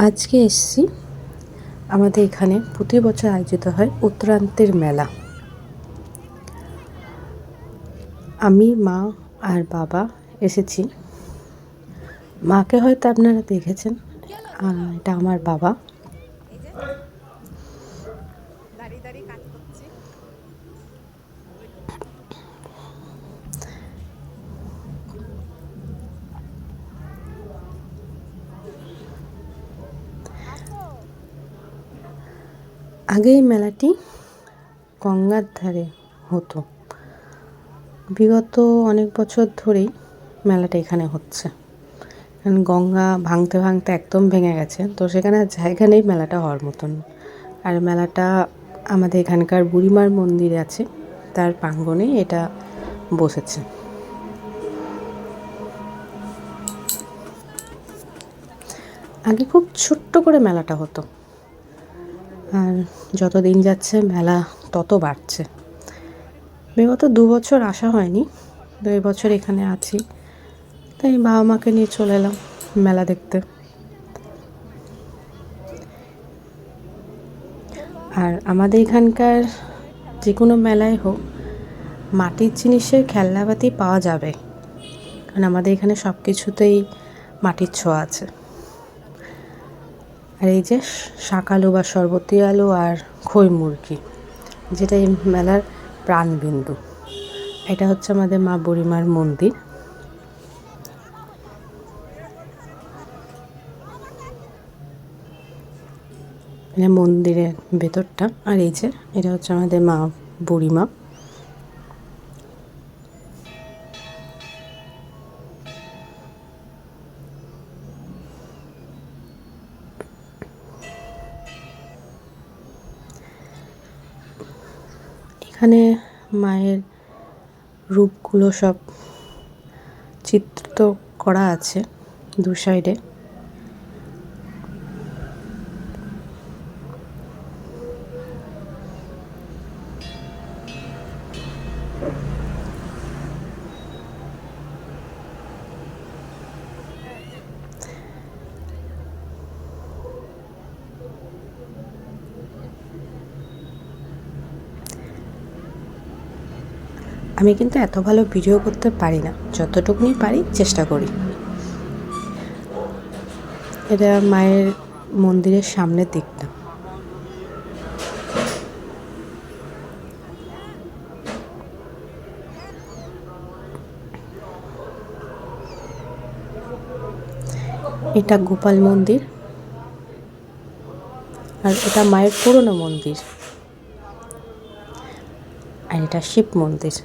আজকে এসেছি আমাদের এখানে প্রতি বছর আয়োজিত হয় উত্তরায়ণের মেলা। আমি, মা আর বাবা এসেছি। মাকে হয়তো আপনারা দেখেছেন, এটা আমার বাবা। আগে এই মেলাটি গঙ্গার ধারে হতো। বিগত অনেক বছর ধরেই মেলাটা এখানে হচ্ছে, কারণ গঙ্গা ভাঙতে ভাঙতে একদম ভেঙে গেছে, তো সেখানে আর জায়গা নেই মেলাটা হওয়ার মতন। আর মেলাটা আমাদের এখানকার বুড়িমার মন্দির আছে, তার প্রাঙ্গণেই এটা বসেছে। আগে খুব ছোট্ট করে মেলাটা হতো, আর যত দিন যাচ্ছে মেলা তত বাড়ছে। বিগত 2 বছর আসা হয়নি, 2 বছর এখানে আছি, তাই বাবা মাকে নিয়ে চলে এলাম মেলা দেখতে। আর আমাদের এখানকার যে কোনো মেলায় হোক, মাটির জিনিসের খেলনাপাতি পাওয়া যাবে, কারণ আমাদের এখানে সব কিছুতেই মাটির ছোঁয়া আছে। আর এই যে শাক আলু বা শরবতি আলু আর খই মুরগি, যেটা এই মেলার প্রাণবিন্দু, এটা হচ্ছে আমাদের মা বুড়িমার মন্দির। মন্দিরের ভেতরটা, আর এই যে এটা হচ্ছে আমাদের মা বুড়িমা। এখানে মায়ের রূপগুলো সব চিত্রিত করা আছে দু সাইডে। আমি কিন্তু এত ভালো ভিডিও করতে পারি না, যতটুকুনি পারি চেষ্টা করি। এটা মায়ের মন্দিরের সামনের দিকটা। এটা গোপাল মন্দির, আর এটা মায়ের পুরনো মন্দির, আর এটা শিব মন্দির।